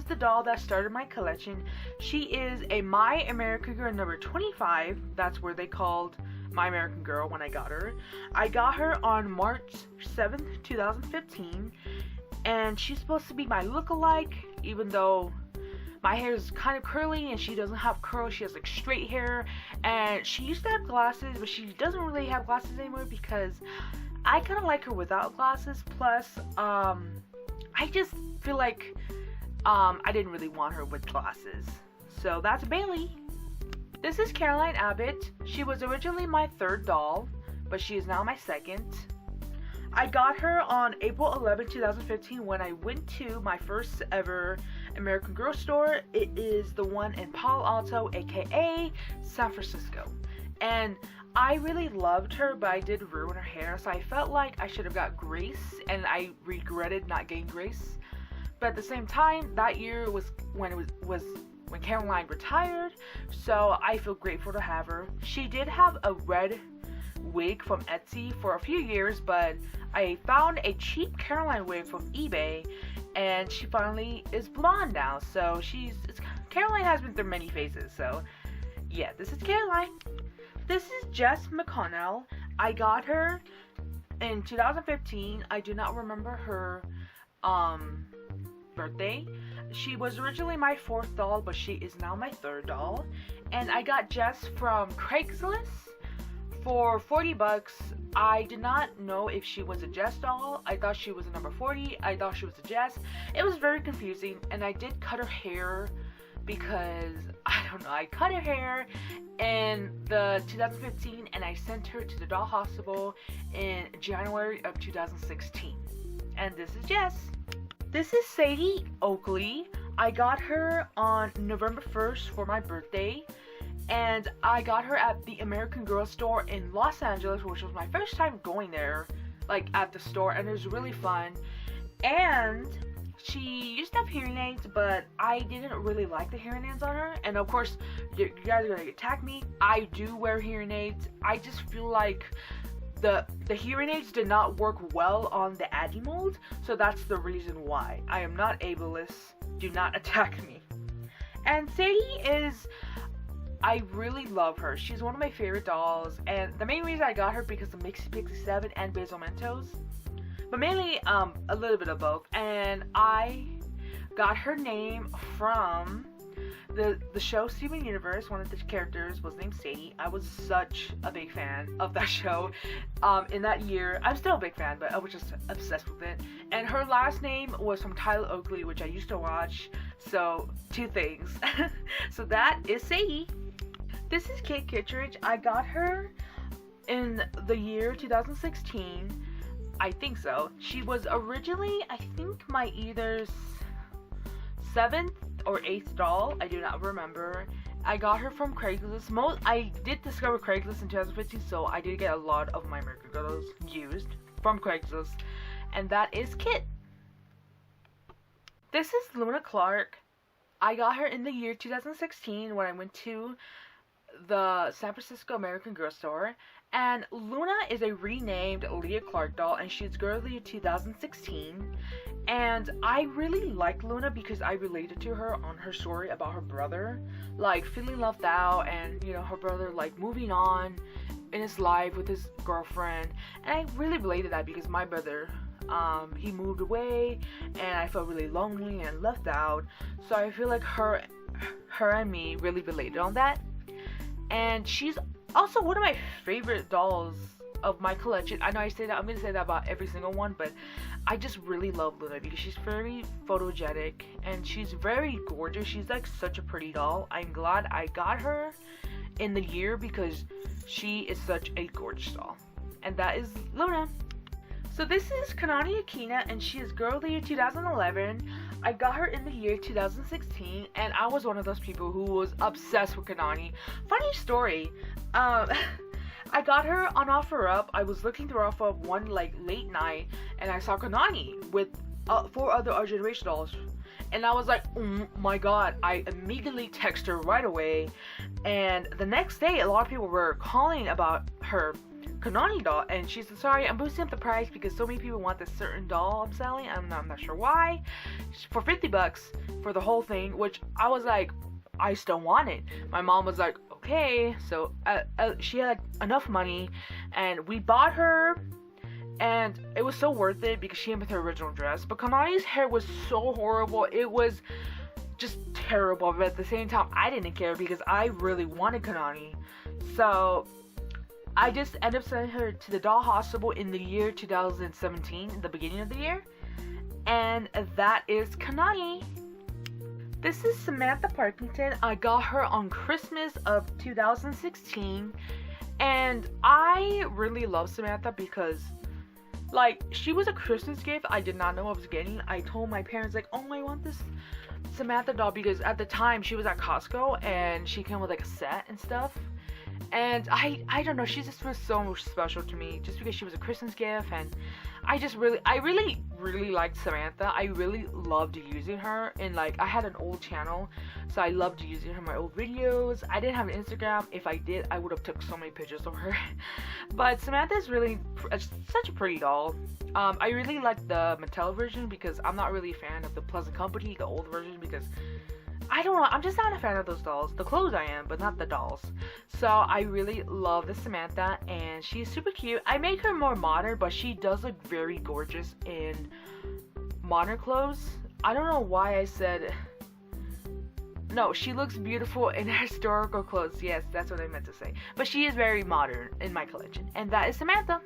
the doll that started my collection. She is a My American Girl number 25. That's where they called My American Girl when I got her. I got her on March 7th, 2015. And she's supposed to be my look-alike, even though my hair is kind of curly and she doesn't have curls. She has like straight hair, and she used to have glasses, but she doesn't really have glasses anymore because I kind of like her without glasses. Plus, I just feel like I didn't really want her with glasses. So that's Bailey. This is Caroline Abbott. She was originally my third doll, but she is now my second. I got her on April 11, 2015 when I went to my first ever American Girl store. It is the one in Palo Alto, aka San Francisco. And I really loved her, but I did ruin her hair, so I felt like I should have got Grace, and I regretted not getting Grace. But at the same time, that year was when Caroline retired, so I feel grateful to have her. She did have a red wig from Etsy for a few years, but I found a cheap Caroline wig from eBay, and she finally is blonde now. So Caroline has been through many phases. So yeah, this is Caroline. This is JESS McConnell. I got her in 2015. I do not remember her birthday. She was originally my fourth doll, but she is now my third doll. And I got Jess from Craigslist for $40. I did not know if she was a Jess doll. I thought she was a number 40. I thought she was a Jess. It was very confusing, and I did cut her hair because, I don't know, I cut her hair in the 2015 and I sent her to the doll hospital in January of 2016. And this is Jess. This is Sadie Oakley. I got her on November 1st for my birthday. And I got her at the American Girl store in Los Angeles, which was my first time going there, like at the store, and it was really fun. And she used to have hearing aids, but I didn't really like the hearing aids on her. And of course, you guys are gonna attack me. I do wear hearing aids. I just feel like the hearing aids did not work well on the Addy mold, so that's the reason why. I am not ableist. Do not attack me. And Sadie is, I really love her. She's one of my favorite dolls, and the main reason I got her because of Mixie Pixie 7 and Basil Mentos, but mainly a little bit of both. And I got her name from the show Steven Universe. One of the characters was named Sadie. I was such a big fan of that show. In that year, I'm still a big fan, but I was just obsessed with it. And her last name was from Tyler Oakley, which I used to watch. So, two things. So that is Sadie. This is Kittredge. I got her in the year 2016. I think so. She was originally, I think, my either 7th or 8th doll. I do not remember. I got her from Craigslist. I did discover Craigslist in 2015, so I did get a lot of my American Girls used from Craigslist. And that is Kit. This is Luna Clark. I got her in the year 2016 when I went to the San Francisco American Girl store, and Luna is a renamed Leah Clark doll, and she's Girl of the Year 2016. And I really like Luna because I related to her on her story about her brother, like feeling left out, and you know, her brother like moving on in his life with his girlfriend. And I really related to that because my brother, he moved away, and I felt really lonely and left out. So I feel like her and me really related on that. And she's also one of my favorite dolls of my collection. I know I say that, I'm going to say that about every single one, but I just really love Luna because she's very photogenic and she's very gorgeous. She's like such a pretty doll. I'm glad I got her in the year because she is such a gorgeous doll. And that is Luna. So this is Kaname Akina, and she is Girl of the Year 2011. I got her in the year 2016, and I was one of those people who was obsessed with Kaname. Funny story, I got her on OfferUp. I was looking through OfferUp one like late night, and I saw Kaname with 4 other Our Generation dolls, and I was like, oh my god. I immediately texted her right away, and the next day a lot of people were calling about her Kaname doll, and she said, sorry, I'm boosting up the price because so many people want this certain doll I'm selling. I'm not sure why. For $50 for the whole thing, which I was like, I still want it. My mom was like, okay. So she had enough money, and we bought her, and it was so worth it because she came with her original dress. But Kaname's hair was so horrible. It was just terrible, but at the same time, I didn't care because I really wanted Kaname. So I just ended up sending her to the doll hospital in the year 2017, in the beginning of the year. And that is Kaname. This is Samantha Parker. I got her on Christmas of 2016. And I really love Samantha because, like, she was a Christmas gift I did not know I was getting. I told my parents, like, oh, I want this Samantha doll because at the time she was at Costco and she came with, like, a set and stuff. And I don't know, she just was so special to me just because she was a Christmas gift, and I really liked Samantha. I really loved using her, and like I had an old channel, so I loved using her in my old videos. I didn't have an Instagram. If I did, I would have took so many pictures of her. But Samantha is really such a pretty doll. I really like the Mattel version because I'm not really a fan of the Pleasant Company, the old version, because I don't know, I'm just not a fan of those dolls. The clothes I am, but not the dolls. So I really love the Samantha, and she's super cute. I make her more modern, but she does look very gorgeous in modern clothes. I don't know why I said... No, she looks beautiful in historical clothes. Yes, that's what I meant to say. But she is very modern in my collection. And that is Samantha.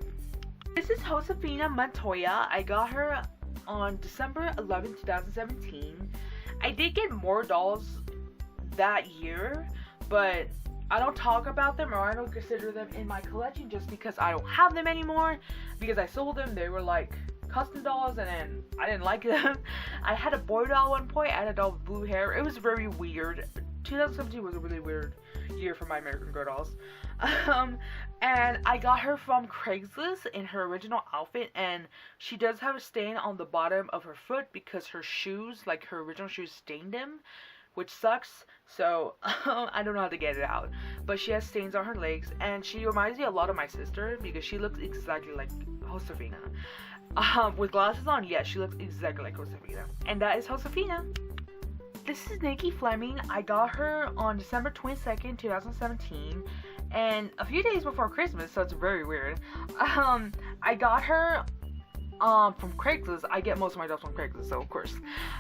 This is Safina Montoya. I got her on December 11, 2017. I did get more dolls that year, but I don't talk about them, or I don't consider them in my collection just because I don't have them anymore, because I sold them. They were like custom dolls, and then I didn't like them. I had a boy doll at one point. I had a doll with blue hair. It was very weird. 2017 was a really weird year for my American Girl dolls. And I got her from Craigslist in her original outfit, and she does have a stain on the bottom of her foot because her shoes, like her original shoes, stained them, which sucks. So I don't know how to get it out, but she has stains on her legs, and she reminds me a lot of my sister because she looks exactly like Josefina. With glasses on, yes, she looks exactly like Josefina, and that is Josefina. This is Nikki Fleming. I got her on December 22nd, 2017, and a few days before Christmas, so it's very weird. I got her from Craigslist. I get most of my dolls from Craigslist, so of course.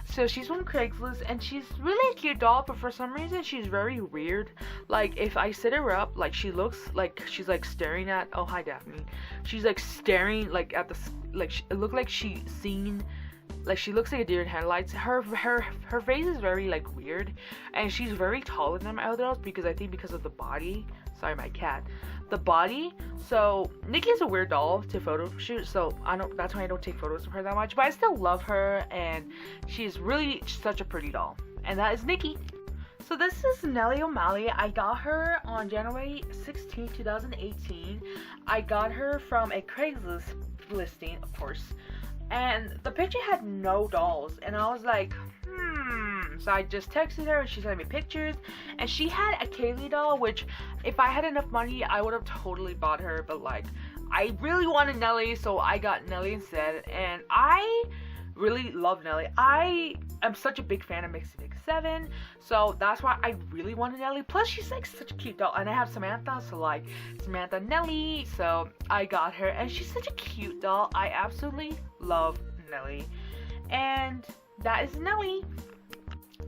So she's from Craigslist, and she's really a cute doll, but for some reason she's very weird. Like, if I sit her up, like, she looks like she's like staring at, oh hi Daphne, she's like staring like at the, like, it looked like she's seen, like, she looks like a deer in headlights. Her face is very like weird, and she's very taller than my other dolls because I think because of the body. Sorry, my cat. The body. So Nikki is a weird doll to photo shoot, so that's why I don't take photos of her that much, but I still love her, and she's really such a pretty doll. And that is Nikki. So this is Nellie OMalley. I got her on January 16, 2018. I got her from a Craigslist listing, of course, and the picture had no dolls, and I was like, so I just texted her, and she sent me pictures, and she had a Kaylee doll, which if I had enough money I would have totally bought her, but like I really wanted Nellie, so I got Nellie instead, and I really love Nellie. I am such a big fan of Mixie Mix 7, so that's why I really wanted Nellie. Plus she's like such a cute doll, and I have Samantha, so like Samantha Nellie, so I got her, and she's such a cute doll. I absolutely love Nellie, and that is Nellie.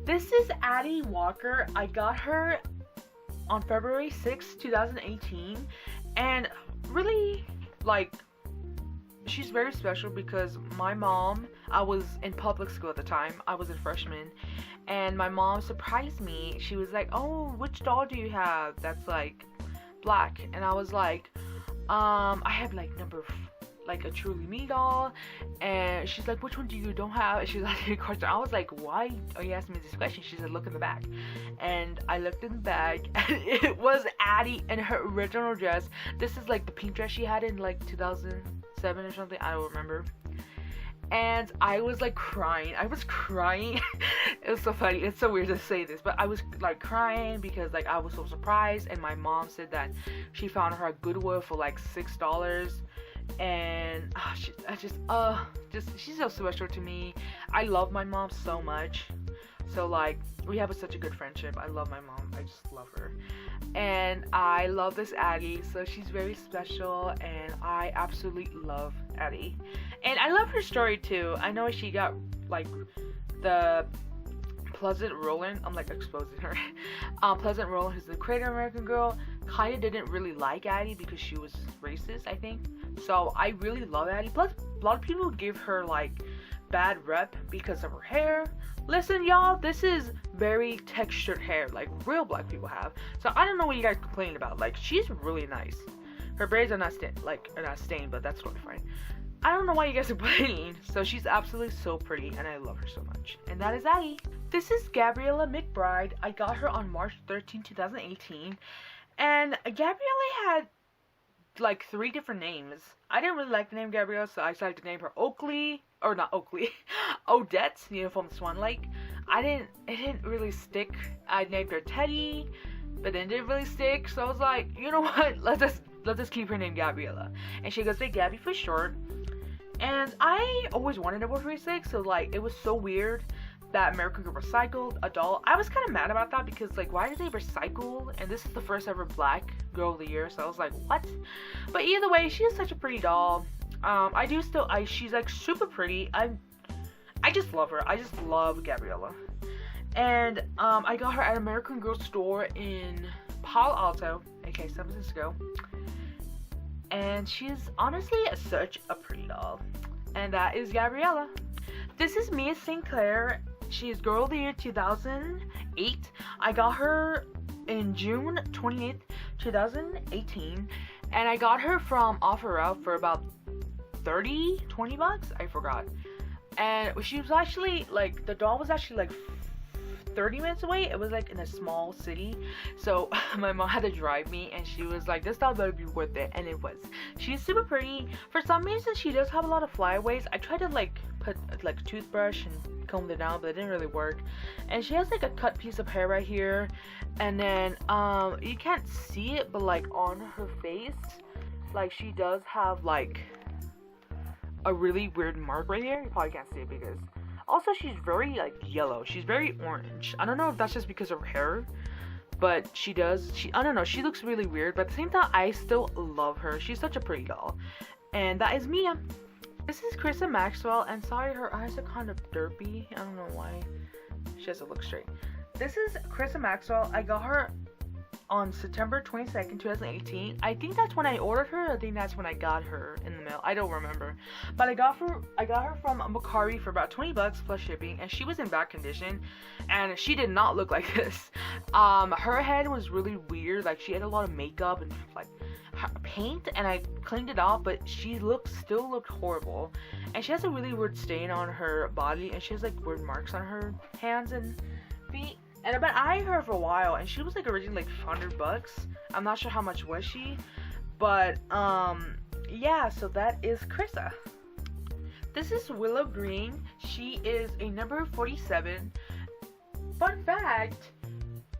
This is Dee Walker. I got her on February 6, 2018, and really, like, she's very special because my mom, I was in public school at the time, I was a freshman, and my mom surprised me. She was like, oh, which doll do you have that's like black? And I was like, I have like like a Truly Me doll. And she's like, which one do you don't have? And she's asking me a question. I was like, why are you asking me this question? She said, look in the back. And I looked in the bag, and it was Addie in her original dress. This is like the pink dress she had in like 2007 or something, I don't remember. and I was like crying. I was crying. It was so funny. It's so weird to say this, but I was like crying because like I was so surprised, and my mom said that she found her at Goodwill for like $6, and she's so special to me. I love my mom so much. So like we have such a good friendship. I love my mom. I just love her. And I love this Addie, so she's very special, and I absolutely love Addie. And I love her story too. I know she got like the Pleasant Rowland, I'm like exposing her. Pleasant Rowland, who's the Great American Girl, kind of didn't really like Addie because she was racist, I think. So I really love Addie. Plus, a lot of people give her like bad rep because of her hair. Listen, y'all, this is very textured hair, like real black people have. So I don't know what you guys complain about. Like, she's really nice. Her braids are not stained, but that's totally fine. I don't know why you guys are complaining. So she's absolutely so pretty, and I love her so much. And that is Addie. This is Gabriella McBride. I got her on March 13, 2018. And Gabriella had like 3 different names. I didn't really like the name Gabriella, so I decided to name her Oakley, or not Oakley, Odette, from Swan Lake. It didn't really stick. I named her Teddy, but then it didn't really stick, so I was like, you know what, let's just keep her name Gabriella. And she goes by Gabby for short. And I always wanted to wear 36, so like, it was so weird that American Girl recycled a doll. I was kind of mad about that because like, why did they recycle? And this is the first ever black girl of the year, so I was like, what? But either way, she is such a pretty doll. She's like super pretty. I just love her. I just love Gabriella. And I got her at American Girl store in Palo Alto, aka San Francisco. And she's honestly such a pretty doll. And that is Gabriella. This is Mia Sinclair. She's Girl of the Year 2008. I got her in June 28th, 2018. And I got her from OfferUp for about $20. I forgot. And she was actually, like, the doll was actually, like, 30 minutes away. It was, like, in a small city. So, my mom had to drive me, and she was like, this doll better be worth it. And it was. She's super pretty. For some reason, she does have a lot of flyaways. I tried to, like, put, like, a toothbrush and comb it down, but it didn't really work. And she has, like, a cut piece of hair right here. And then, you can't see it, but, like, on her face, like, she does have, like, a really weird mark right here. You probably can't see it because also she's very like yellow. She's very orange. I don't know if that's just because of her hair, but I don't know, she looks really weird, but at the same time I still love her. She's such a pretty doll. And that is Mia. This is Chrissa Maxwell, and sorry, her eyes are kind of derpy. I don't know why she doesn't look straight. This is Chrissa Maxwell. I got her on September 22nd, 2018. I think that's when I ordered her. I think that's when I got her in the mail. I don't remember. But I got her from Macari for about $20 plus shipping, and she was in bad condition, and she did not look like this. Her head was really weird. Like, she had a lot of makeup and like paint, and I cleaned it off, but she still looked horrible. And she has a really weird stain on her body, and she has like weird marks on her hands and feet. And I've eyed her for a while, and she was like originally like $100. I'm not sure how much was she, but yeah. So that is Chrissa. This is Willow Green. She is a number 47. Fun fact,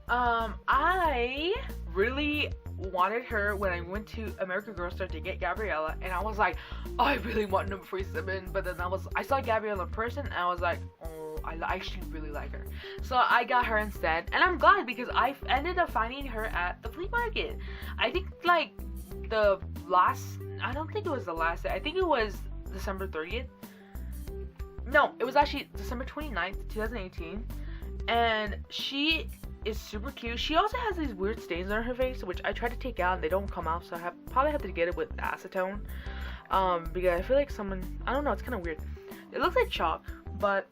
I really wanted her when I went to American Girl Store to get Gabriella, and I was like, oh, I really want number 47. But then I saw Gabriella in person, and I was like, oh, I actually really like her. So I got her instead, and I'm glad because I ended up finding her at the flea market. I think like I don't think it was the last day. I think it was December 30th. No, it was actually December 29th, 2018. And she is super cute. She also has these weird stains on her face, which I try to take out and they don't come out, so I probably have to get it with acetone. Because I feel like I don't know, it's kind of weird. It looks like chalk, but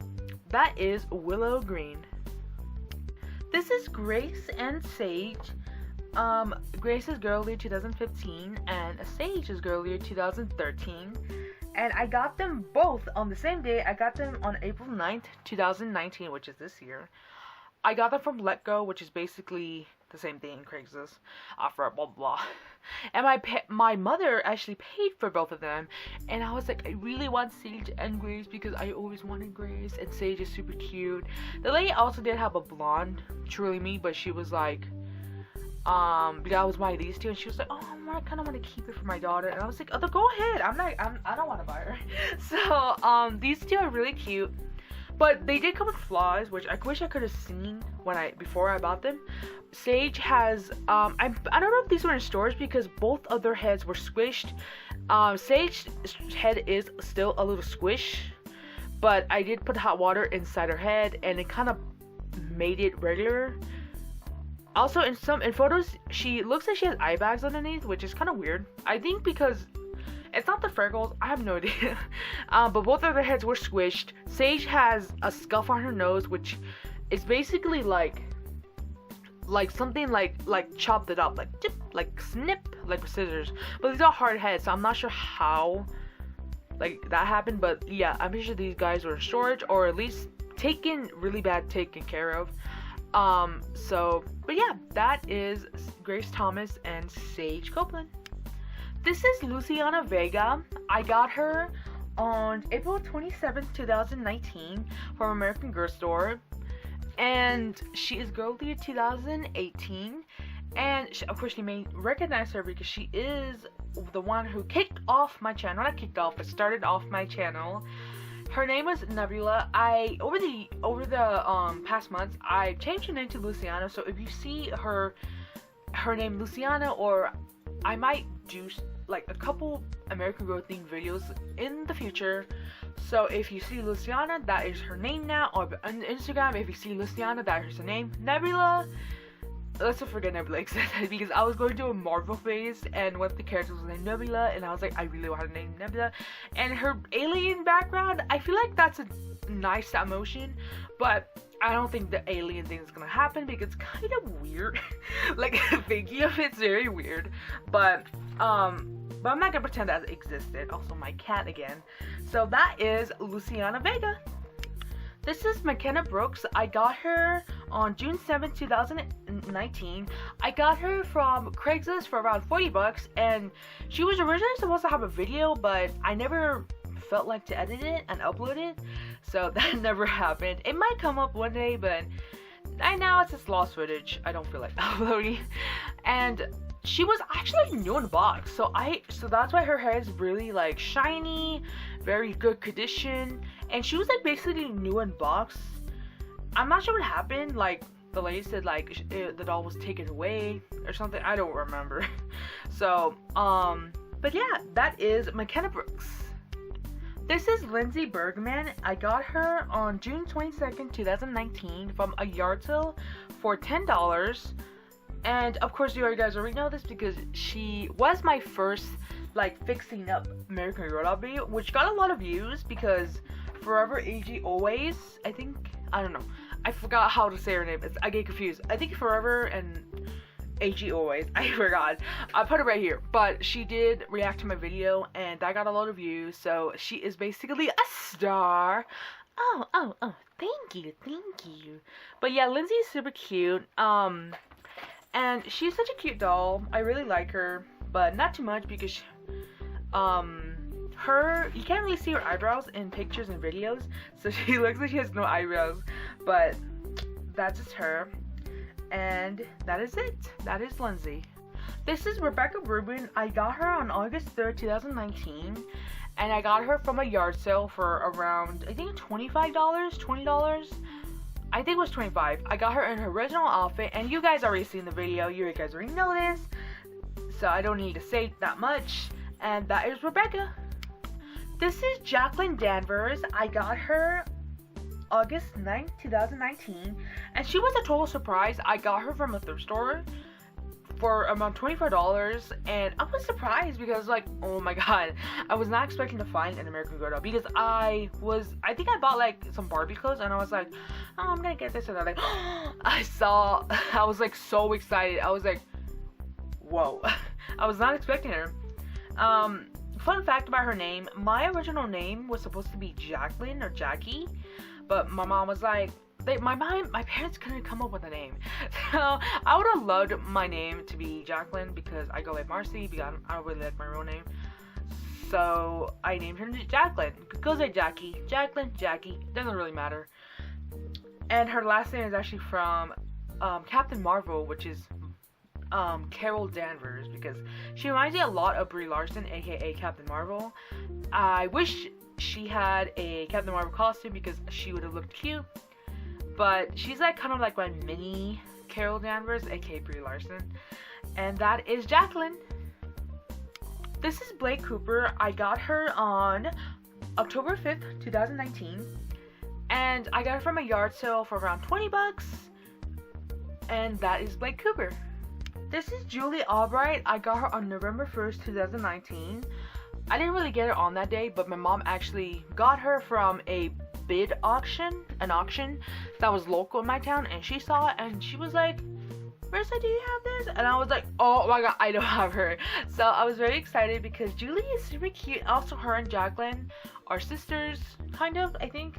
that is Willow Green. This is Grace and Sage. Grace is Girl Year 2015, and Sage is Girl Year 2013. And I got them both on the same day. I got them on April 9th, 2019, which is this year. I got them from Let Go, which is basically the same thing, Craigslist offer, blah, blah, blah. And my mother actually paid for both of them. And I was like, I really want Sage and Grace because I always wanted Grace. And Sage is super cute. The lady also did have a blonde, truly me, but she was like, that was my these two, and she was like, oh, I kind of want to keep it for my daughter. And I was like, oh, go ahead. I don't want to buy her. So, these two are really cute. But they did come with flaws, which I wish I could have seen before I bought them. Sage has, I don't know if these were in stores because both of their heads were squished. Sage's head is still a little squish, but I did put hot water inside her head, and it kind of made it regular. Also, in photos, she looks like she has eye bags underneath, which is kind of weird. I think because it's not the freckles, I have no idea. But both of their heads were squished. Sage has a scuff on her nose, which is basically like something like chopped it up, like dip, like snip, like with scissors. But these are hard heads, so I'm not sure how like that happened. But yeah, I'm pretty sure these guys were in storage, or at least really bad taken care of. But yeah, that is Grace Thomas and Sage Copeland. This is Luciana Vega. I got her on April 27th, 2019 from American Girl Store. And she is Girl Lead 2018. And of course, you may recognize her because she is the one who kicked off my channel. Not kicked off, but started off my channel. Her name was Nebula. Over the past months, I changed her name to Luciana. So if you see her name Luciana, or I might do like a couple American Girl themed videos in the future. So if you see Luciana, that is her name now. Or on Instagram, if you see Luciana, that is her name. Nebula, let's not forget Nebula existed because I was going to a Marvel phase and one of the characters was named Nebula, and I was like, I really want to name Nebula. And her alien background, I feel like that's a nice stop motion, but I don't think the alien thing is gonna happen because it's kind of weird. Like thinking of it's very weird, but I'm not gonna pretend that it existed. Also, my cat again. So that is Luciana Vega. This is McKenna Brooks. I got her on June 7th, 2019. I got her from Craigslist for around $40, and she was originally supposed to have a video, but I never felt like to edit it and upload it, so that never happened. It might come up one day, but right now it's just lost footage. I don't feel like uploading. And she was actually new in the box, so that's why her hair is really like shiny, very good condition, and she was like basically new in box. I'm not sure what happened, like the lady said like the doll was taken away or something, I don't remember. So but yeah, that is McKenna Brooks. This is Lindsay Bergman. I got her on June 22nd, 2019 from a yard sale for $10. And of course, you guys already know this because she was my first like fixing up American Girl doll video, which got a lot of views because Forever AG Always, I don't know. I forgot how to say her name. I get confused. I think Forever and AG Always. I forgot. I put it right here. But she did react to my video and that got a lot of views. So she is basically a star. Oh, thank you. But yeah, Lindsay is super cute. And she's such a cute doll. I really like her, but not too much because you can't really see her eyebrows in pictures and videos, so she looks like she has no eyebrows, but that's just her. And that is it. That is Lindsay. This is Rebecca Rubin. I got her on August 3rd, 2019, and I got her from a yard sale for around, I think $25, $20. I think it was $25. I got her in her original outfit, and you guys already seen the video. You guys already know this, so I don't need to say that much. And that is Rebecca. This is Jacqueline Danvers. I got her August 9th, 2019, and she was a total surprise. I got her from a thrift store for around $24, and I was surprised because like, oh my god, I was not expecting to find an American Girl doll because I think I bought like some Barbie clothes and I was like, oh, I'm gonna get this, and I'm like, I was like so excited. I was like, whoa. I was not expecting her. Fun fact about her name, my original name was supposed to be Jacqueline or Jackie, but my mom was like, my parents couldn't come up with a name. So I would have loved my name to be Jacqueline because I go by Marcy because I don't really like my real name. So I named her Jacqueline. It goes like Jackie, Jacqueline, Jackie. Doesn't really matter. And her last name is actually from Captain Marvel, which is Carol Danvers, because she reminds me a lot of Brie Larson, aka Captain Marvel. I wish she had a Captain Marvel costume because she would have looked cute. But she's like kind of like my mini Carol Danvers, aka Brie Larson. And that is Jacqueline. This is Blake Cooper. I got her on October 5th, 2019. And I got her from a yard sale for around 20 bucks. And that is Blake Cooper. This is Julie Albright. I got her on November 1st, 2019. I didn't really get her on that day, but my mom actually got her from a bid auction, an auction that was local in my town, and she saw it and she was like, Marissa, do you have this? And I was like, oh my god, I don't have her. So I was very excited because Julie is super cute. Also, her and Jacqueline are sisters, kind of, I think,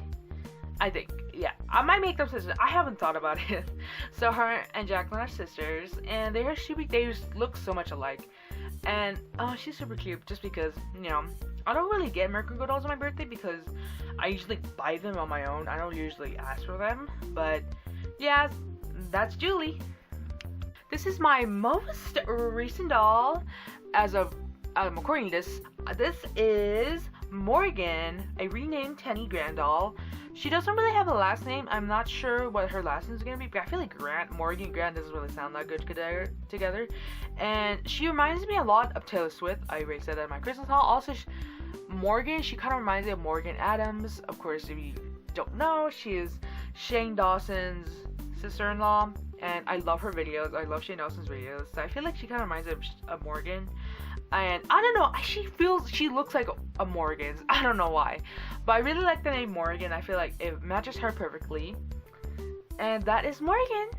yeah. I might make them sisters. I haven't thought about it. So her and Jacqueline are sisters, and they just look so much alike. And she's super cute just because, you know, I don't really get American Girl dolls on my birthday because I usually buy them on my own. I don't usually ask for them. But yeah, that's Julie. This is my most recent doll as of recording this. This is Morgan, a renamed Tenny Grand doll. She doesn't really have a last name. I'm not sure what her last name is going to be, but I feel like Morgan Grant doesn't really sound that good together. And she reminds me a lot of Taylor Swift. I already said that in my Christmas haul. Also, Morgan, she kind of reminds me of Morgan Adams. Of course, if you don't know, she is Shane Dawson's sister-in-law. And I love her videos. I love Shane Dawson's videos. So I feel like she kind of reminds me of Morgan. And I don't know, she looks like a Morgan. I don't know why. But I really like the name Morgan. I feel like it matches her perfectly. And that is Morgan.